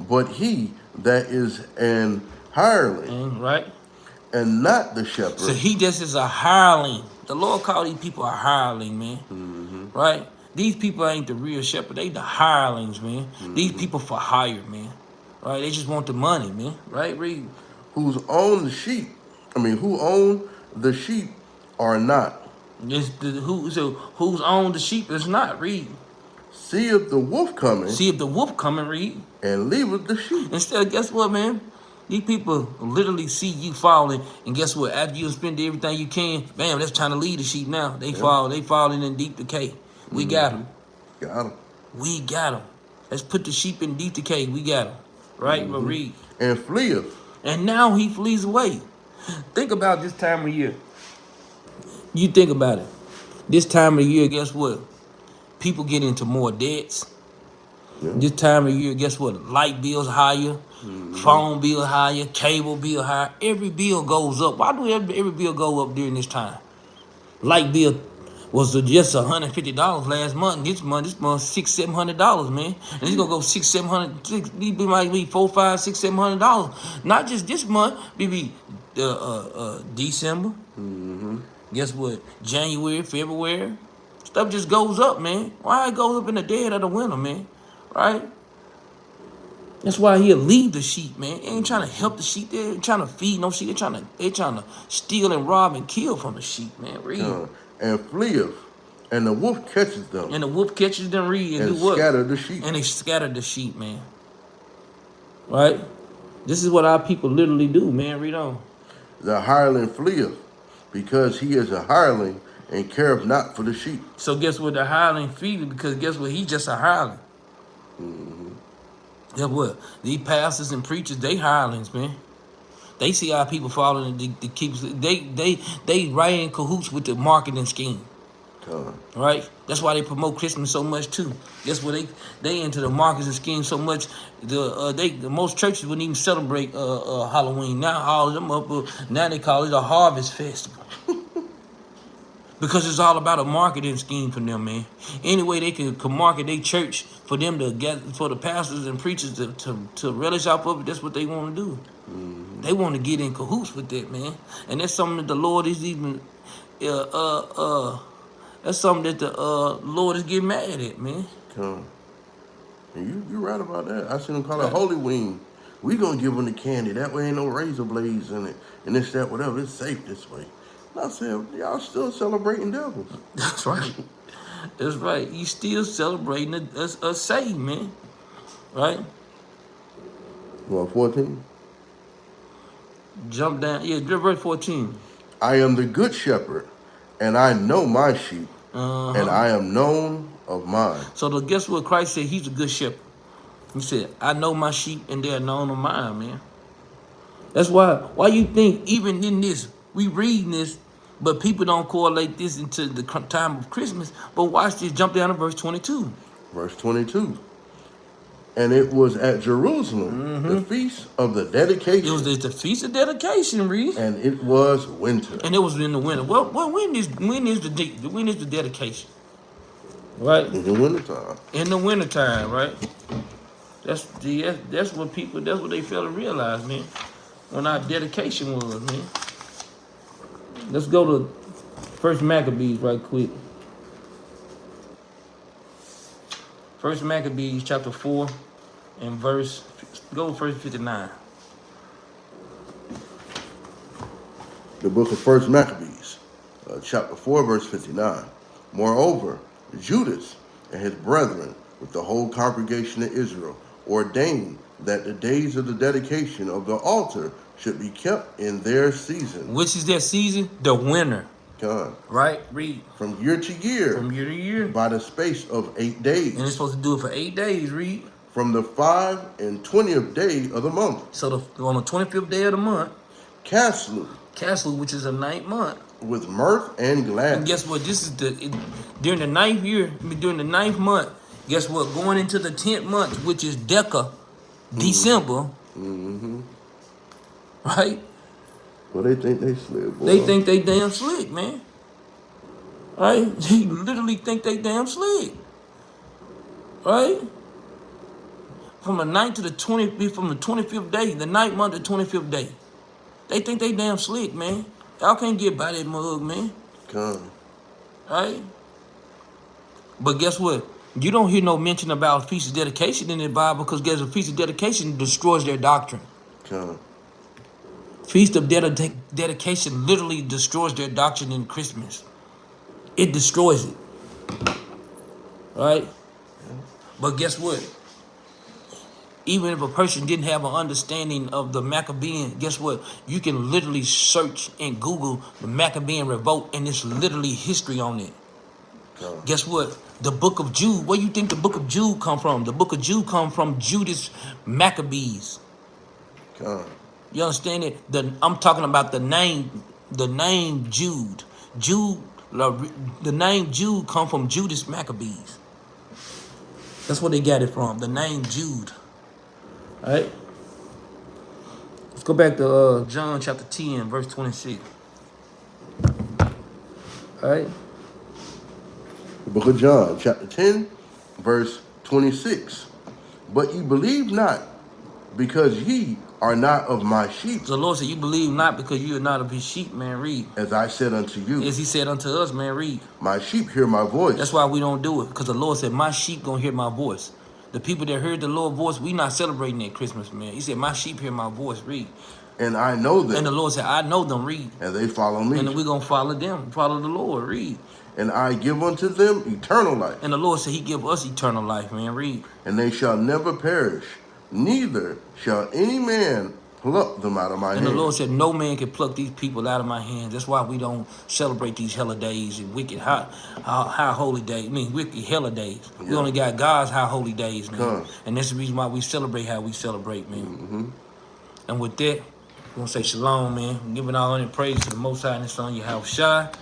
But he that is an hireling, right, and not the shepherd. So he just is a hireling. The Lord called these people a hireling, man. Right? These people ain't the real shepherd. They the hirelings, man. These people for hire, man. Right? They just want the money, man. Right? Read. Who own the sheep are not. Who's own the sheep is not. Read. See if the wolf coming. Read. And leaveth the sheep. Instead, guess what, man? These people literally see you falling, and guess what? After you spend everything you can, bam, that's trying to lead the sheep now. They falling in deep decay. We got them. Got him. We got them. Let's put the sheep in deep decay. We got them. Right? But read. And fleeth. And now he flees away. Think about this time of year. You think about it. This time of year, guess what? People get into more debts. Yeah. This time of year, guess what? Light bills higher, phone bill higher, cable bill higher. Every bill goes up. Why do every bill go up during this time? Light bill was just $150 last month. This month $600-700, man. And it's gonna go $600-700. It might be $400, $500, $600, $700. Not just this month. Maybe December. Guess what? January, February. Stuff just goes up, man. Why it goes up in the dead of the winter, man? Right? That's why he'll leave the sheep, man. He ain't trying to help the sheep. They ain't trying to feed no sheep. They trying to steal and rob and kill from the sheep, man. Read. And fleeth, and the wolf catches them. And the wolf catches them, read, and do what? Scatter the sheep. And they scatter the sheep, man. Right? This is what our people literally do, man. Read on. The hireling fleeth, because he is a hireling and careth not for the sheep. So guess what? The hireling feeding, because guess what? He's just a hireling. Guess what? These pastors and preachers, they hirelings, man. They see our people falling and they right in cahoots with the marketing scheme. Right? That's why they promote Christmas so much too. Guess what? They into the marketing scheme so much. The most churches wouldn't even celebrate Halloween. Now all of them now they call it a harvest festival. Because it's all about a marketing scheme for them, man. Any way they can market their church for them to get, for the pastors and preachers to relish off of it, that's what they want to do. They want to get in cahoots with that, man. And that's something that the Lord is even, that's something that the Lord is getting mad at, man. And you right about that. I seen them call it Holy Wing. We gonna give them the candy. That way ain't no razor blades in it. And this, that, whatever. It's safe this way. I said, y'all still celebrating devils. That's right. That's right. You still celebrating a save, man. Right? Well, 14? Jump down. Yeah, verse 14. I am the good shepherd, and I know my sheep, and I am known of mine. So guess what? Christ said he's a good shepherd. He said, I know my sheep, and they're known of mine, man. That's why you think even in this, we reading this, but people don't correlate this into the time of Christmas. But watch this. Jump down to verse 22. Verse 22. And it was at Jerusalem, the feast of the dedication. It was the feast of dedication, Reed. And it was winter. And it was in the winter. Well, when is the dedication? Right? In the wintertime. In the wintertime, right? That's what people. That's what they fail to realize, man. When our dedication was, man. Let's go to 1 Maccabees right quick. 1 Maccabees chapter 4 and verse 59. The book of 1 Maccabees, chapter 4, verse 59. Moreover, Judas and his brethren with the whole congregation of Israel ordained that the days of the dedication of the altar should be kept in their season. Which is their season? The winter. God. Right? Read. From year to year. From year to year. By the space of 8 days. And they're supposed to do it for 8 days, read. From the 5 and 20th day of the month. So on the 25th day of the month. Caslu, which is a 9th month. With mirth and gladness. And guess what? This is during the 9th year, during the 9th month, guess what? Going into the 10th month, which is December. Right? Well, they think they slick, boy. They think they damn slick, man. Right? They literally think they damn slick. Right? From the 9th to the 20th, from the 25th day, the 9th month to 25th day. They think they damn slick, man. Y'all can't get by that mug, man. Come. Right? But guess what? You don't hear no mention about Feast of Dedication in the Bible because guess a Feast of Dedication destroys their doctrine. Come. Feast of Dedication literally destroys their doctrine in Christmas. It destroys it. Right? But guess what? Even if a person didn't have an understanding of the Maccabean, guess what? You can literally search and Google the Maccabean revolt, and it's literally history on it. Guess what? The book of Jude. Where you think the book of Jude come from? The book of Jude come from Judas Maccabees. You understand it? I'm talking about the name Jude. The name Jude come from Judas Maccabees. That's where they got it from. The name Jude. All right. Let's go back to John chapter 10, verse 26. All right. The book of John, chapter 10, verse 26. But ye believe not, because ye are not of my sheep. So the Lord said, you believe not because you are not of his sheep, man. Read. As I said unto you. As he said unto us, man. Read. My sheep hear my voice. That's why we don't do it, because the Lord said, my sheep gonna hear my voice. The people that heard the Lord's voice, we not celebrating at Christmas, man. He said, my sheep hear my voice. Read. And I know them. And the Lord said, I know them. Read. And they follow me. And then we gonna follow them. Follow the Lord. Read. And I give unto them eternal life. And the Lord said he give us eternal life, man. Read. And they shall never perish, neither shall any man pluck them out of my hand. And the Lord said, no man can pluck these people out of my hands. That's why we don't celebrate these holidays and wicked high holy days. I mean, wicked holidays. Yeah. We only got God's high holy days, man. And that's the reason why we celebrate how we celebrate, man. And with that, we're going to say shalom, man. I'm giving all honor and praise to the Most High and His Son, Yahushua.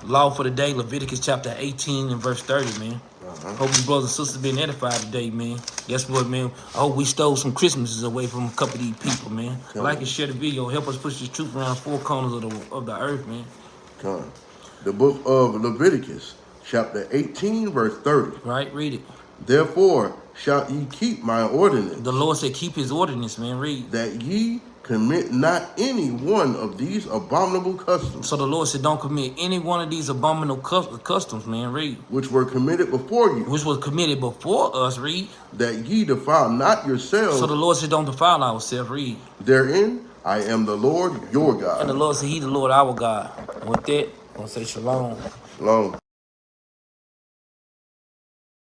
Law for the day, Leviticus chapter 18 and verse 30, man. Hope you brothers and sisters been edified today, man. Guess what, man? I hope we stole some Christmases away from a couple of these people, man. Like and share the video. Help us push this truth around four corners of the earth, man. The book of Leviticus, chapter 18, verse 30. Right, read it. Therefore shall ye keep my ordinance. The Lord said keep his ordinance, man. Read. That ye commit not any one of these abominable customs. So the Lord said don't commit any one of these abominable customs, man. Read. Which were committed before you. Which was committed before us. Read. That ye defile not yourselves. So the Lord said don't defile ourselves. Read. Therein I am the Lord your God. And the Lord said he the Lord our God. And with that, I'm going to say shalom. Shalom.